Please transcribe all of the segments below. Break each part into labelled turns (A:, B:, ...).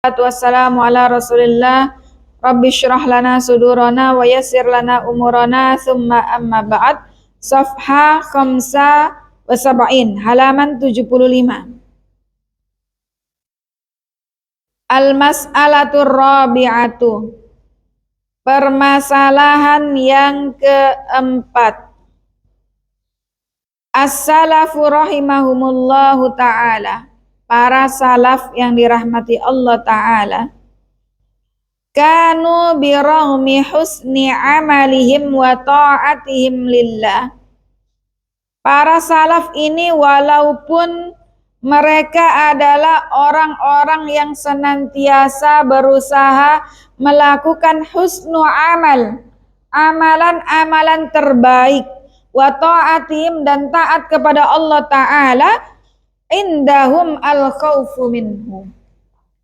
A: Wassalamu ala Rasulillah. Rabbi syrah lana sudurana wa yassir lana umurana thumma amma ba'd. Safha khamsa wa sab'in, halaman 75. Al-mas'alatur rabi'atu, permasalahan yang keempat. As-salafu rahimahumullahu ta'ala, para salaf yang dirahmati Allah ta'ala, kanu birahmi husni amalihim wa ta'atihim lillah. Para salaf ini walaupun mereka adalah orang-orang yang senantiasa berusaha melakukan husnu amal, amalan-amalan terbaik, wa ta'atihim, dan taat kepada Allah ta'ala, indahum al-khawfu minhu.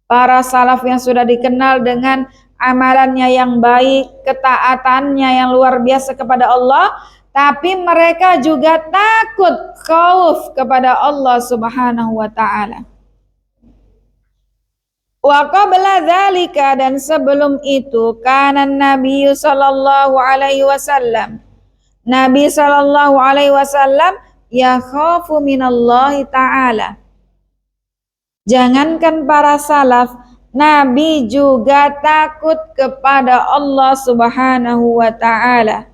A: Para salaf yang sudah dikenal dengan amalannya yang baik, ketaatannya yang luar biasa kepada Allah, tapi mereka juga takut, khauf kepada Allah Subhanahu wa ta'ala. Wa qabla dzalika, dan sebelum itu, kana Nabi sallallahu alaihi wasallam, Nabi sallallahu alaihi wasallam yakhafu minallahi ta'ala. Jangankan para salaf, Nabi juga takut kepada Allah Subhanahu wa ta'ala.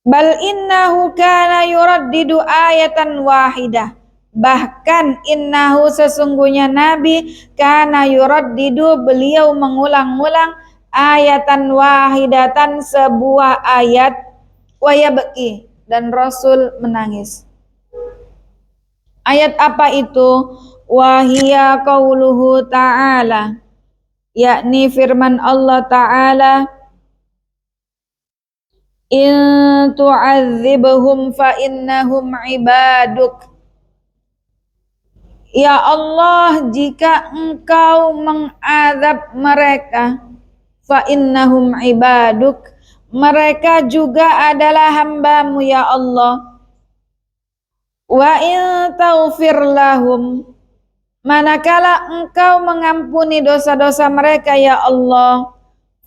A: Bal innahu kana yuraddidu ayatan wahidah. Bahkan innahu, sesungguhnya Nabi, kana yuraddidu, beliau mengulang-ulang, ayatan wahidatan, sebuah ayat, wa yabki, dan Rasul menangis. Ayat apa itu? Wahia qauluhu ta'ala, yakni firman Allah ta'ala, in tu'adzibhum fa innahum ibaduk. Ya Allah, jika engkau mengadab mereka, fa innahum ibaduk, mereka juga adalah hambamu ya Allah. Wa in taghfir lahum, manakala engkau mengampuni dosa-dosa mereka ya Allah,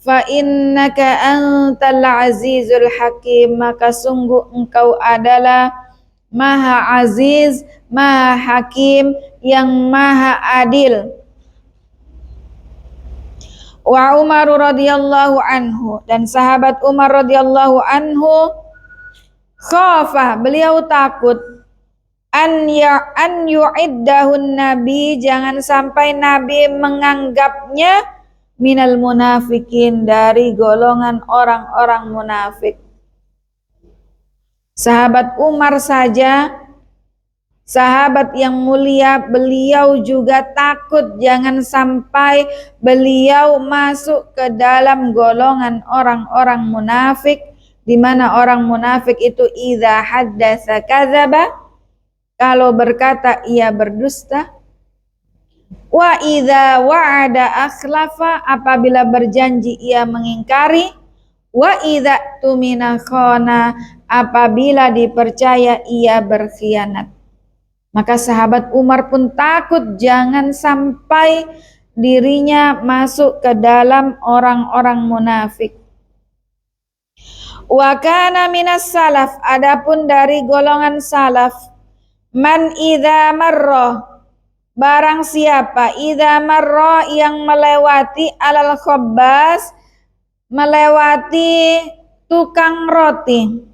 A: fa innaka antal azizul hakim, maka sungguh engkau adalah maha aziz, maha hakim, yang maha adil. Wa Umar radhiyallahu anhu, dan sahabat Umar radhiyallahu anhu, khafa, beliau takut, an yu'iddahun nabi, jangan sampai Nabi menganggapnya minal munafikin, dari golongan orang-orang munafik. Sahabat Umar saja, sahabat yang mulia, beliau juga takut jangan sampai beliau masuk ke dalam golongan orang-orang munafik, di mana orang munafik itu idza haddatsa kadzaba, kalau berkata ia berdusta, wa idza wa'ada akhlafa, apabila berjanji ia mengingkari, wa idza tumina khana, apabila dipercaya ia berkhianat. Maka sahabat Umar pun takut jangan sampai dirinya masuk ke dalam orang-orang munafik. Wa kana minas salaf, adapun dari golongan salaf, man idza marra, barang siapa, idza marra, yang melewati, alal khabbas, melewati tukang roti.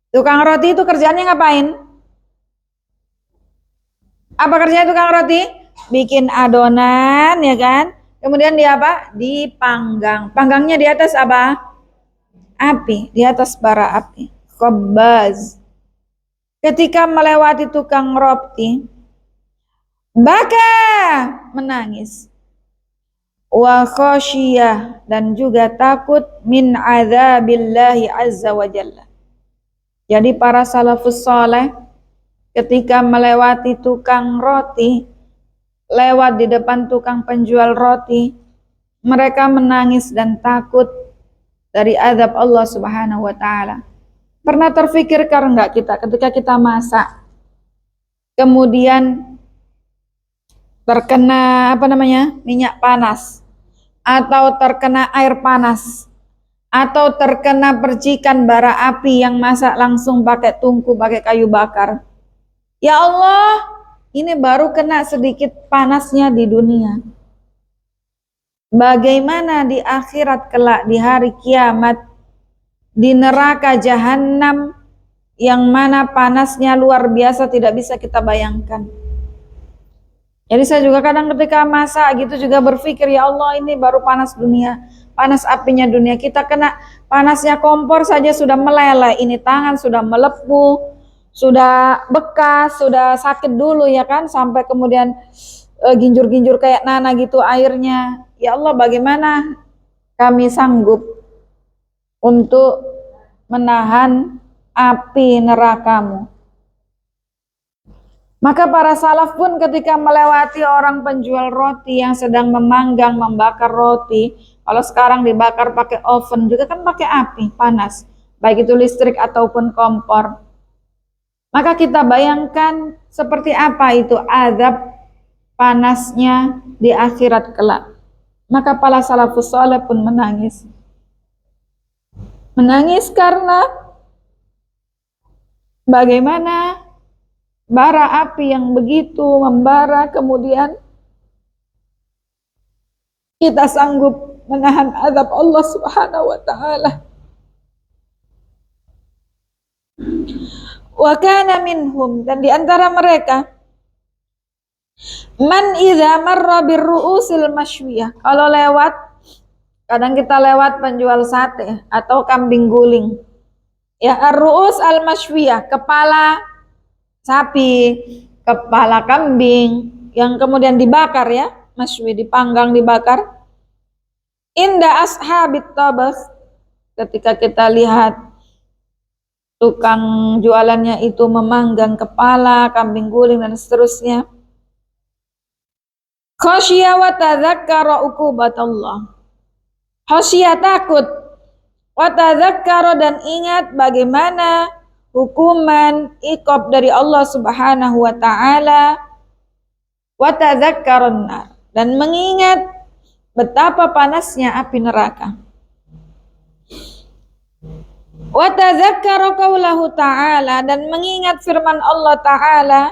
A: Tukang roti itu kerjaannya ngapain? Apa kerjanya tukang roti? Bikin adonan, ya kan? Kemudian dia apa? Dipanggang. Panggangnya di atas apa? Api, di atas bara api. Khabbaz. Ketika melewati tukang roti, baka, menangis, wa khasyiyah, dan juga takut, min azabillahi azza wa jalla. Jadi para salafus saleh ketika melewati tukang roti, lewat di depan tukang penjual roti, mereka menangis dan takut dari azab Allah Subhanahu wa ta'ala. Pernah terfikirkan enggak kita ketika kita masak, kemudian terkena minyak panas, atau terkena air panas, atau terkena percikan bara api yang masak langsung pakai tungku, pakai kayu bakar. Ya Allah, ini baru kena sedikit panasnya di dunia. Bagaimana di akhirat kelak, di hari kiamat, di neraka jahanam yang mana panasnya luar biasa, tidak bisa kita bayangkan. Jadi saya juga kadang ketika masak gitu juga berpikir, ya Allah, ini baru panas dunia, panas apinya dunia. Kita kena panasnya kompor saja sudah meleleh, ini tangan sudah melepuh, sudah bekas, sudah sakit dulu ya kan, sampai kemudian ginjur-ginjur kayak Nana gitu airnya. Ya Allah, bagaimana kami sanggup untuk menahan api nerakamu? Maka para salaf pun ketika melewati orang penjual roti yang sedang memanggang, membakar roti, kalau sekarang dibakar pakai oven juga kan pakai api panas, baik itu listrik ataupun kompor. Maka kita bayangkan seperti apa itu azab panasnya di akhirat kelak. Maka para salafus saleh pun menangis. Menangis karena bagaimana bara api yang begitu membara, kemudian kita sanggup menahan azab Allah Subhanahu wa taala. Wa kana minhum, dan di antara mereka, man idza marra birru'usil masywiyah, kalau lewat, kadang kita lewat penjual sate atau kambing guling. Ya, ar-ru'us al-masywiyah, kepala sapi, kepala kambing yang kemudian dibakar ya, masywi, dipanggang, dibakar. Inda ashabit tabas, ketika kita lihat tukang jualannya itu memanggang kepala kambing guling dan seterusnya. Khasyiya wa tadzakkara uqubatallah. Khasyiya, takut, wa tadzakkara, dan ingat bagaimana hukuman iqab dari Allah Subhanahu wa taala, wa tadzakkarun nar, dan mengingat betapa panasnya api neraka. Wa tadzakkara qaulahu ta'ala, dan mengingat firman Allah taala,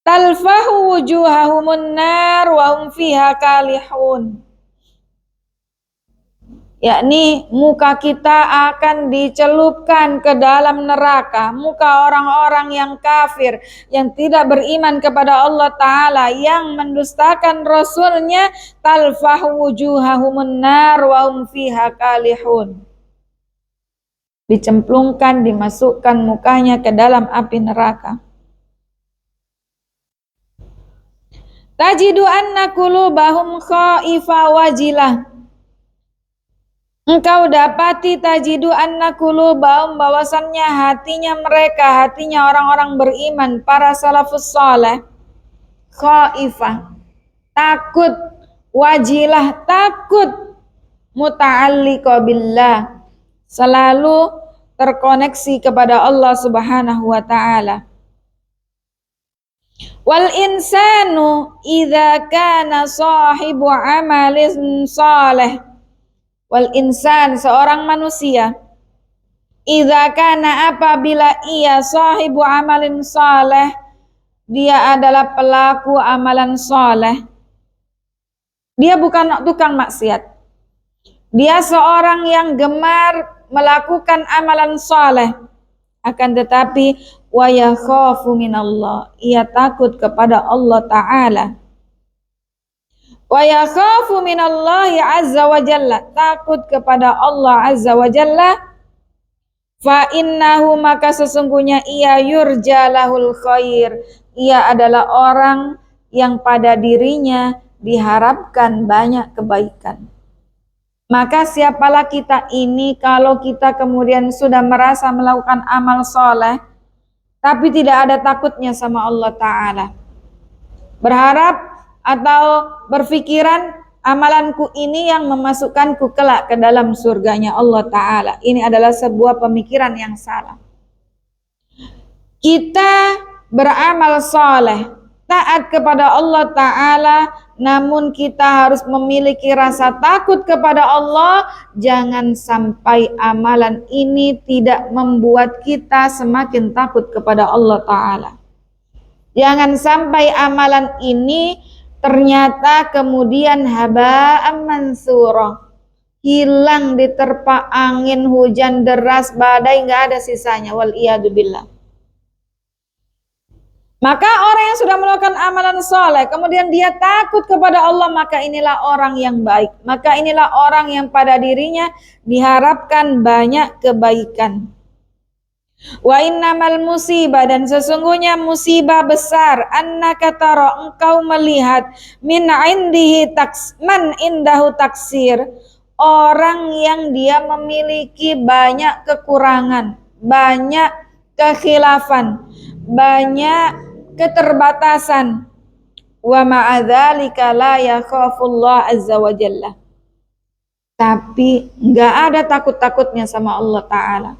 A: talfahu wujuhahumun nar wa hum fiha kalihun, yakni muka kita akan dicelupkan ke dalam neraka, muka orang-orang yang kafir, yang tidak beriman kepada Allah Ta'ala, yang mendustakan Rasulnya. Talfahu wujuhahumun nar wa hum fiha kalihun, dicemplungkan, dimasukkan mukanya ke dalam api neraka. Tajidu anna qulubahum khaifa wajilah, engkau dapati tajidu anna qulubahum, bahwasannya hatinya mereka, hatinya orang-orang beriman, para salafus saleh, khaifah, takut, wajilah, takut, muta'alliqa billah, selalu terkoneksi kepada Allah Subhanahu wa taala. Wal insanu idza kana sahibu amalin saleh, wal insan, seorang manusia, idza kana, apabila ia, sahibu amalin saleh, dia adalah pelaku amalan saleh. Dia bukan tukang maksiat, dia seorang yang gemar melakukan amalan saleh, akan tetapi wa yakhafu minallah, ia takut kepada Allah Ta'ala. Wa yakhafu minallahi azza wa jalla, takut kepada Allah azza wa jalla. Fa innahu, maka sesungguhnya ia, yurja lahul khair, ia adalah orang yang pada dirinya diharapkan banyak kebaikan. Maka siapalah kita ini kalau kita kemudian sudah merasa melakukan amal soleh tapi tidak ada takutnya sama Allah Ta'ala, berharap atau berpikiran amalanku ini yang memasukkanku kelak ke dalam surganya Allah Ta'ala, ini adalah sebuah pemikiran yang salah. Kita beramal soleh, taat kepada Allah Ta'ala, namun kita harus memiliki rasa takut kepada Allah. Jangan sampai amalan ini tidak membuat kita semakin takut kepada Allah Ta'ala. Jangan sampai amalan ini ternyata kemudian haba'an mansurah, hilang diterpa angin, hujan deras, badai, nggak ada sisanya. Wal iyadu billah. Maka orang yang sudah melakukan amalan soleh, kemudian dia takut kepada Allah, maka inilah orang yang baik. Maka inilah orang yang pada dirinya diharapkan banyak kebaikan. Wa innamal musibah, dan sesungguhnya musibah besar, annaka tara, engkau melihat, min indihi man indahu taksir, orang yang dia memiliki banyak kekurangan, banyak kekhilafan, banyak keterbatasan. Wa ma'adzalika la yakhafullah azza wa jalla, tapi enggak ada takut-takutnya sama Allah Ta'ala.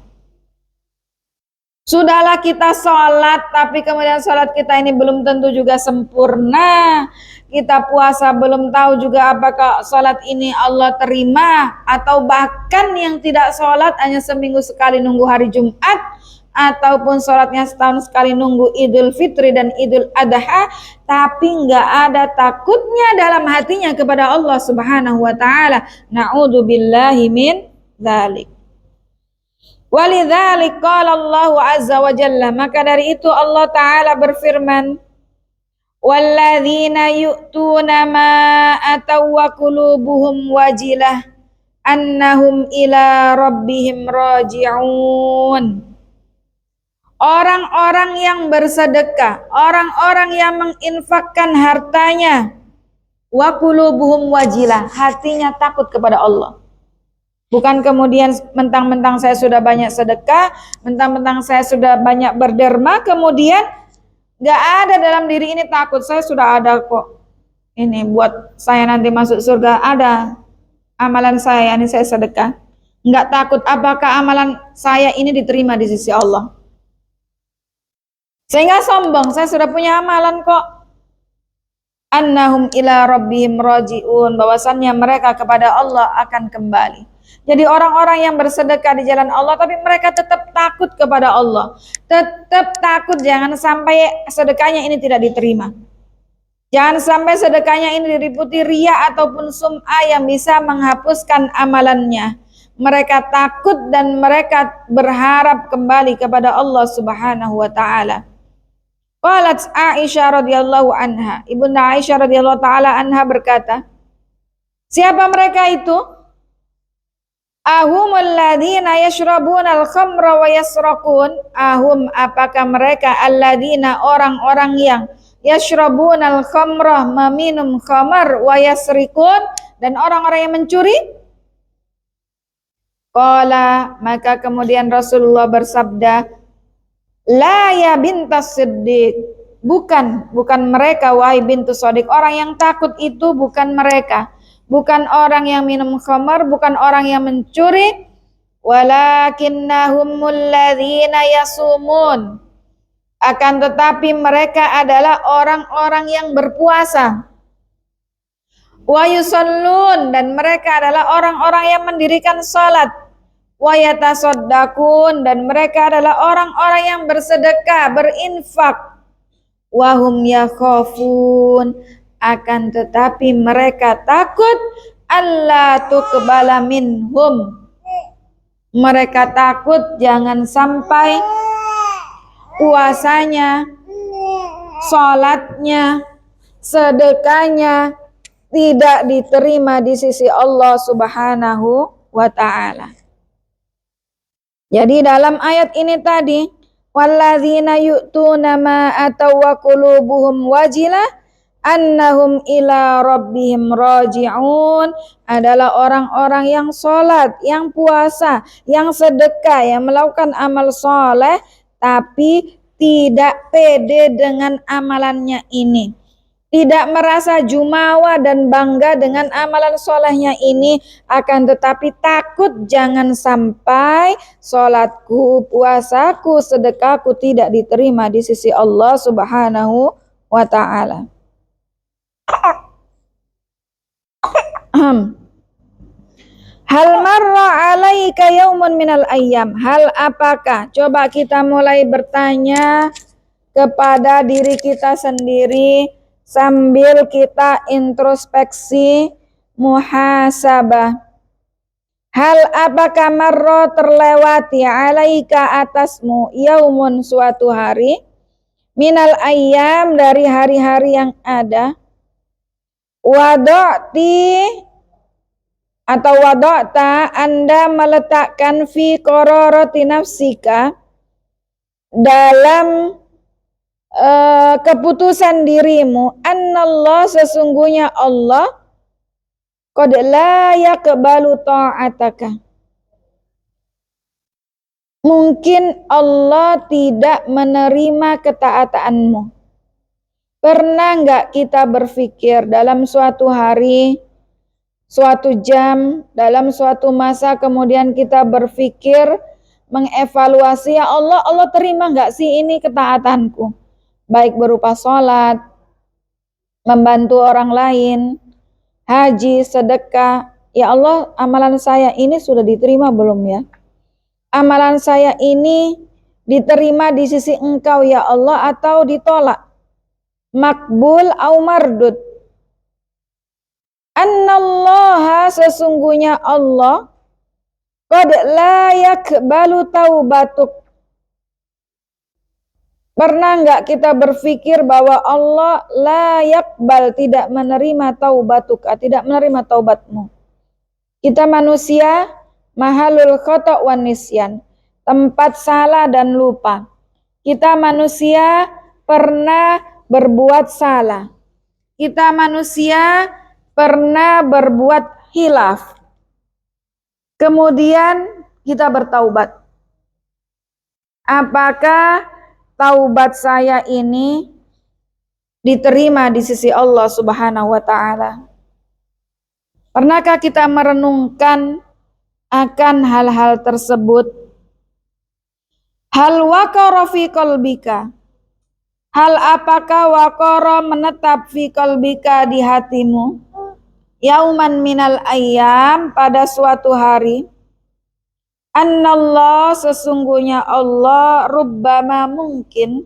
A: Sudahlah kita sholat, tapi kemudian sholat kita ini belum tentu juga sempurna. Kita puasa belum tahu juga apakah sholat ini Allah terima, atau bahkan yang tidak sholat hanya seminggu sekali nunggu hari Jumat, ataupun sholatnya setahun sekali nunggu Idul Fitri dan Idul Adha, tapi nggak ada takutnya dalam hatinya kepada Allah Subhanahu wa Ta'ala. Na'udzubillahi min dzalik. Walidzalik qala Allah azza wa jalla, maka dari itu Allah Ta'ala berfirman, walladzina yu'tuna ma ataw wa qulubuhum wajilah annahum ila rabbihim raji'un. Orang-orang yang bersedekah, orang-orang yang menginfakkan hartanya, wa qulubuhum wajilah, hatinya takut kepada Allah. Bukan kemudian mentang-mentang saya sudah banyak sedekah, mentang-mentang saya sudah banyak berderma, kemudian gak ada dalam diri ini takut. Saya sudah ada kok, ini buat saya nanti masuk surga, ada amalan saya, ini saya sedekah. Gak takut apakah amalan saya ini diterima di sisi Allah. Sehingga sombong, saya sudah punya amalan kok. Annahum ila rabbihim raji'un, bahwasannya mereka kepada Allah akan kembali. Jadi orang-orang yang bersedekah di jalan Allah, tapi mereka tetap takut kepada Allah. Tetap takut jangan sampai sedekahnya ini tidak diterima. Jangan sampai sedekahnya ini diliputi riya ataupun sum'ah yang bisa menghapuskan amalannya. Mereka takut dan mereka berharap kembali kepada Allah Subhanahu wa Ta'ala. Qalat Aisyah radhiyallahu anha, Ibunda Aisyah radhiyallahu taala anha berkata, siapa mereka itu? Ahumul ladzina yashrabuna al-khamra wa yasraqun. Ahum, apakah mereka, alladzina, orang-orang yang yashrabuna al-khamra, meminum khamar, wa yasriqun, dan orang-orang yang mencuri? Qala, maka kemudian Rasulullah bersabda, la ya bintas siddiq, bukan mereka wahai bintu Shadiq. Orang yang takut itu bukan mereka, bukan orang yang minum khamar, bukan orang yang mencuri, walakinnahumul ladzina yasumun, akan tetapi mereka adalah orang-orang yang berpuasa, wa yusallun, dan mereka adalah orang-orang yang mendirikan salat, wa yatasaddaqun, dan mereka adalah orang-orang yang bersedekah, berinfak, wa hum yakhafun, akan tetapi mereka takut alla tuqbala minhum, mereka takut jangan sampai puasanya, salatnya, sedekahnya tidak diterima di sisi Allah Subhanahu wa Ta'ala. Jadi dalam ayat ini tadi, walladzina yu'tuna ma ataw wa qulubuhum wajilah annahum ila rabbihim raji'un, adalah orang-orang yang sholat, yang puasa, yang sedekah, yang melakukan amal soleh, tapi tidak pede dengan amalannya ini, tidak merasa jumawa dan bangga dengan amalan solehnya ini, akan tetapi takut jangan sampai sholatku, puasaku, sedekahku tidak diterima di sisi Allah Subhanahu wa ta'ala. Hal marra alaika yaumun minal ayyam. Hal apakah? Coba kita mulai bertanya kepada diri kita sendiri sambil kita introspeksi, muhasabah. Hal apakah marra terlewati alaika atasmu yaumun suatu hari minal ayyam dari hari-hari yang ada, wada'ti atau wada'ta Anda meletakkan fi qararati nafsika dalam keputusan dirimu, annallah sesungguhnya Allah qad la yaqbalu ta'ataka, mungkin Allah tidak menerima ketaatanmu. Pernah nggak kita berpikir dalam suatu hari, suatu jam, dalam suatu masa, kemudian kita berpikir, mengevaluasi, ya Allah, Allah terima nggak sih ini ketaatanku? Baik berupa sholat, membantu orang lain, haji, sedekah. Ya Allah, amalan saya ini sudah diterima belum ya? Amalan saya ini diterima di sisi Engkau ya Allah atau ditolak? Makbul au mardud. Annallaha sesungguhnya Allah qad la yakbalu taubatuk. Pernah enggak kita berpikir bahwa Allah la yakbal, tidak menerima taubatuk, tidak menerima taubatmu. Kita manusia mahalul khata' wan nisyan, tempat salah dan lupa. Kita manusia pernah berbuat salah. Kita manusia pernah berbuat hilaf. Kemudian kita bertaubat. Apakah taubat saya ini diterima di sisi Allah Subhanahu wa ta'ala? Pernahkah kita merenungkan akan hal-hal tersebut? Hal waqara fi qalbika, hal apakah waqara menetap fi qalbika di hatimu, yauman minal ayyam pada suatu hari, annallah sesungguhnya Allah rubbama mungkin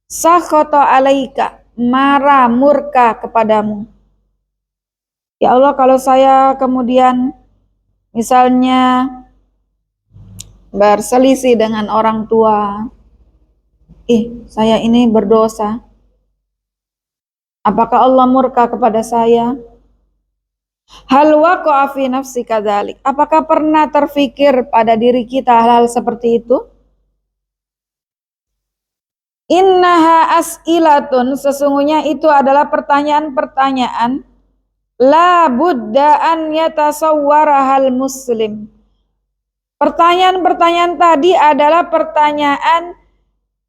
A: sakhata alaika, marah murka kepadamu. Ya Allah, kalau saya kemudian misalnya berselisih dengan orang tua, saya ini berdosa, apakah Allah murka kepada saya? Hal waqa'a fi nafsika dzalik, apakah pernah terfikir pada diri kita hal-hal seperti itu? Innaha as'ilatun, sesungguhnya itu adalah pertanyaan-pertanyaan, la budda an yatasawwarahal muslim. Pertanyaan-pertanyaan tadi adalah pertanyaan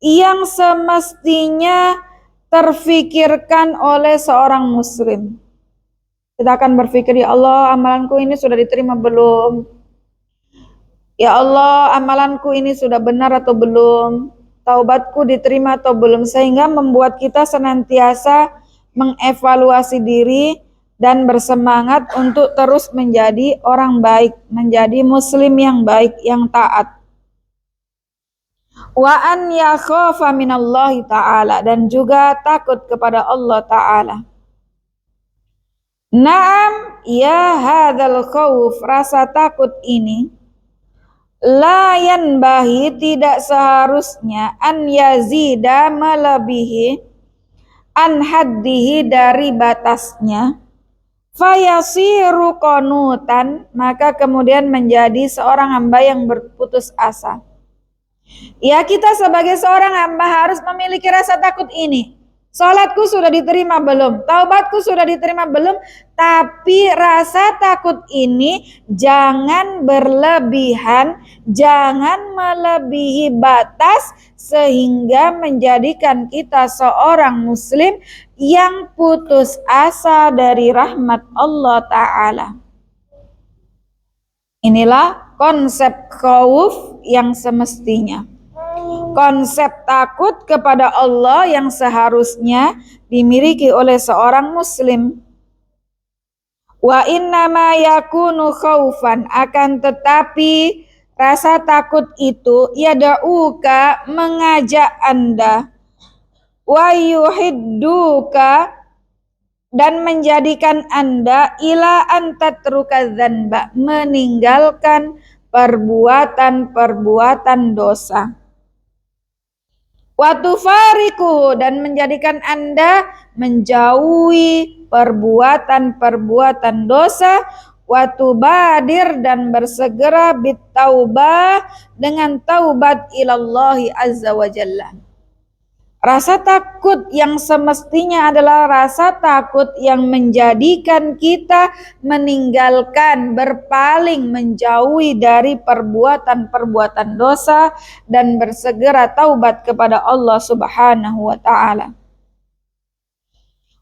A: yang semestinya terfikirkan oleh seorang muslim. Kita akan berpikir, ya Allah, amalanku ini sudah diterima belum? Ya Allah, amalanku ini sudah benar atau belum? Taubatku diterima atau belum? Sehingga membuat kita senantiasa mengevaluasi diri dan bersemangat untuk terus menjadi orang baik, menjadi muslim yang baik, yang taat. Wa an yakhafa minallahi ta'ala, dan juga takut kepada Allah ta'ala. Naam ya hadzal khauf, rasa takut ini la yanbahi, tidak seharusnya, an yazida melebihi, an haddihi dari batasnya, fayasiru qanutan, maka kemudian menjadi seorang hamba yang berputus asa. Ya, kita sebagai seorang hamba harus memiliki rasa takut ini. Salatku sudah diterima belum? Taubatku sudah diterima belum? Tapi rasa takut ini jangan berlebihan, jangan melebihi batas sehingga menjadikan kita seorang muslim yang putus asa dari rahmat Allah Ta'ala. Inilah konsep khauf yang semestinya. konsep takut kepada Allah yang seharusnya dimiliki oleh seorang muslim. Wa innama yakunu khaufan, akan tetapi rasa takut itu yada'uka, mengajak Anda, wa yuhidduka, dan menjadikan Anda ila antatruka dzanba, meninggalkan perbuatan-perbuatan dosa. Wa tufariquhu, dan menjadikan Anda menjauhi perbuatan-perbuatan dosa. Wa tubadir, dan bersegera bitaubah, dengan taubat ilallahi azza wa jalla. Rasa takut yang semestinya adalah rasa takut yang menjadikan kita meninggalkan, berpaling, menjauhi dari perbuatan-perbuatan dosa dan bersegera taubat kepada Allah Subhanahu wa taala.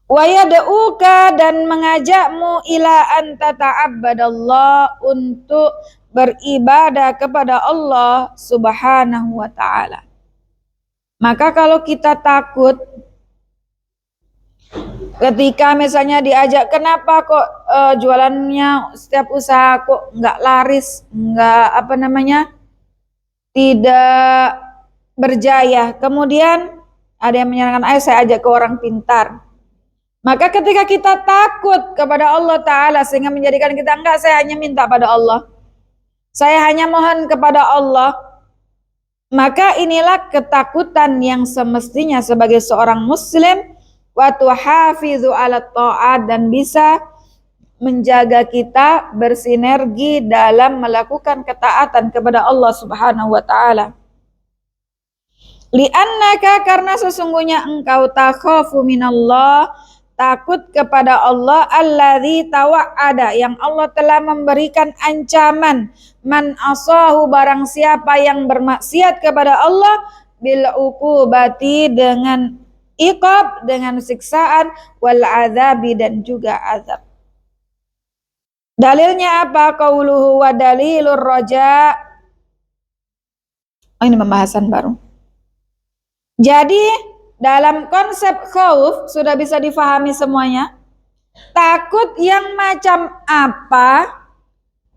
A: Wa yad'uka, dan mengajakmu ila an tata'abbadallah, untuk beribadah kepada Allah Subhanahu wa taala. Maka kalau kita takut ketika misalnya diajak, kenapa kok jualannya setiap usaha kok nggak laris, nggak tidak berjaya. Kemudian ada yang menyarankan, ayo saya ajak ke orang pintar. Maka ketika kita takut kepada Allah Ta'ala sehingga menjadikan kita, enggak, saya hanya minta pada Allah, saya hanya mohon kepada Allah, maka inilah ketakutan yang semestinya sebagai seorang muslim, wa tuhafizu ala ta'at, dan bisa menjaga kita bersinergi dalam melakukan ketaatan kepada Allah Subhanahu wa taala. Li'annaka, karena sesungguhnya engkau takhafu minallah, takut kepada Allah, alladzi tawa'ada, yang Allah telah memberikan ancaman, man asahu, barang siapa yang bermaksiat kepada Allah, bil uqubati, dengan iqab, dengan siksaan, wal azabi, dan juga azab. Dalilnya apa? Qauluhu wa dalilur raja. Oh, ini pembahasan baru. Jadi dalam konsep khauf sudah bisa difahami semuanya. Takut yang macam apa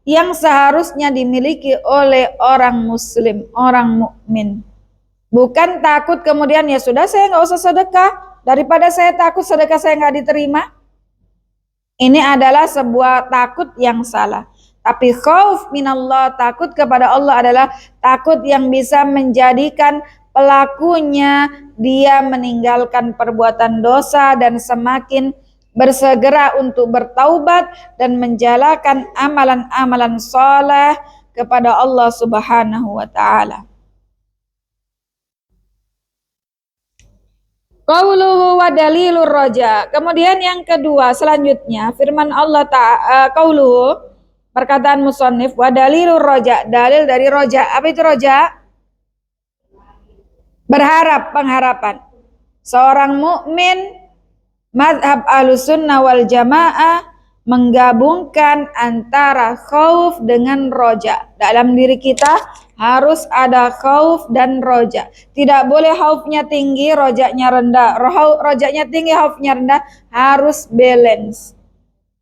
A: yang seharusnya dimiliki oleh orang muslim, orang mukmin. Bukan takut kemudian ya sudah saya nggak usah sedekah, daripada saya takut sedekah saya nggak diterima. Ini adalah sebuah takut yang salah. Tapi khauf minallah, takut kepada Allah, adalah takut yang bisa menjadikan pelakunya dia meninggalkan perbuatan dosa dan semakin bersegera untuk bertaubat dan menjalankan amalan-amalan saleh kepada Allah Subhanahu wa taala. Qauluhu wa dalilur raja. Kemudian yang kedua selanjutnya firman Allah Ta'ala, qauluhu, perkataan musannif, wa dalilur raja, dalil dari raja. Apa itu raja? Berharap, pengharapan. Seorang mukmin mazhab Ahlussunnah wal Jamaah menggabungkan antara khauf dengan roja. Dalam diri kita harus ada khauf dan roja. Tidak boleh khaufnya tinggi, rojanya rendah. Rojanya tinggi, khaufnya rendah. Harus balance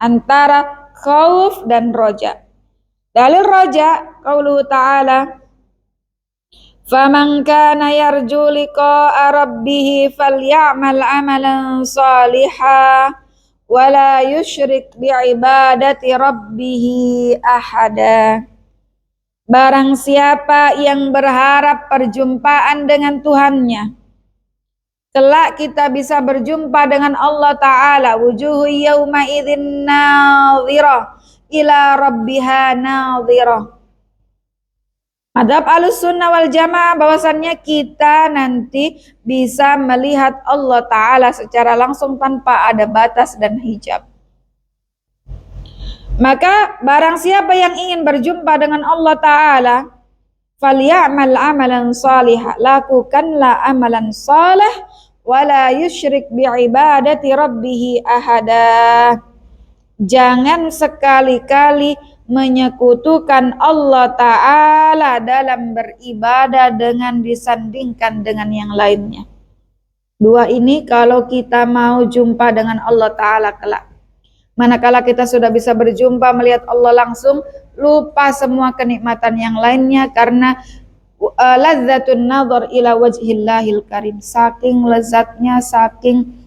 A: antara khauf dan roja. Dalil roja, qauluhu ta'ala, faman kana yarju liqa'a rabbih falyamal amalan salihan wa la yusyrik bi'ibadati rabbih ahada. Barang siapa yang berharap perjumpaan dengan Tuhannya, kelak kita bisa berjumpa dengan Allah Ta'ala, wujuhu yawma idzin nadhirah ila rabbiha nadhirah. Madhab Ahlussunnah wal Jamaah bahwasannya kita nanti bisa melihat Allah Ta'ala secara langsung tanpa ada batas dan hijab. Maka barang siapa yang ingin berjumpa dengan Allah Ta'ala, falyamal amalan salihah, lakukanlah amalan saleh, wala yusyrik bi'ibadati rabbih ahada. Jangan sekali-kali menyekutukan Allah Ta'ala dalam beribadah dengan disandingkan dengan yang lainnya. Dua ini kalau kita mau jumpa dengan Allah Ta'ala kelak. Manakala kita sudah bisa berjumpa melihat Allah langsung, lupa semua kenikmatan yang lainnya karena lazzatun nazar ila wajhillahil karim. Saking lezatnya, saking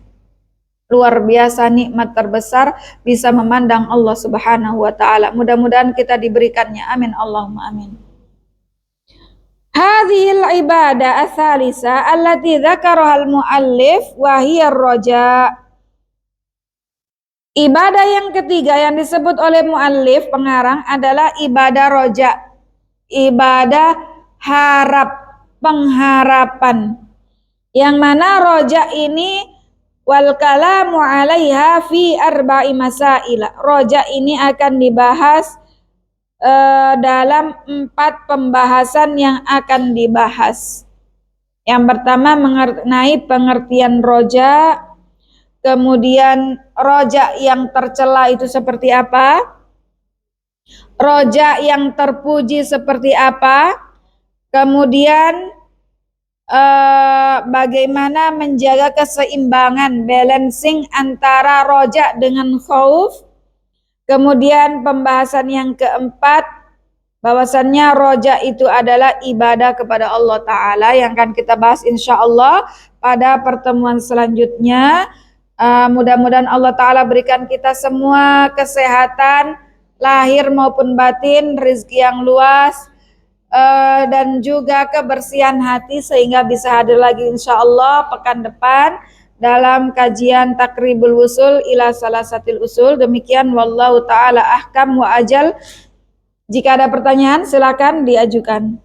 A: luar biasa nikmat terbesar bisa memandang Allah Subhanahu wa taala. Mudah-mudahan kita diberikannya. Amin Allahumma amin. Hadhil ibadah ats-tsalisa allati dzakaraha al-muallif wa hiya ar-raja. Ibadah yang ketiga yang disebut oleh muallif pengarang adalah ibadah roja. Ibadah harap, pengharapan. Yang mana roja ini wal kalamu 'alaiha fi arba'i masail. Roja ini akan dibahas dalam 4 pembahasan yang akan dibahas. Yang pertama mengenai pengertian roja, kemudian roja yang tercela itu seperti apa, roja yang terpuji seperti apa, kemudian bagaimana menjaga keseimbangan, balancing antara roja dengan khauf. Kemudian pembahasan yang keempat, bahwasannya roja itu adalah ibadah kepada Allah Ta'ala yang akan kita bahas insya Allah pada pertemuan selanjutnya. Mudah-mudahan Allah Ta'ala berikan kita semua kesehatan lahir maupun batin, rezeki yang luas, dan juga kebersihan hati sehingga bisa hadir lagi insya Allah pekan depan dalam kajian Takribul Wusul ila Salasatil Usul. Demikian wallahu ta'ala ahkam wa ajal. Jika ada pertanyaan silakan diajukan.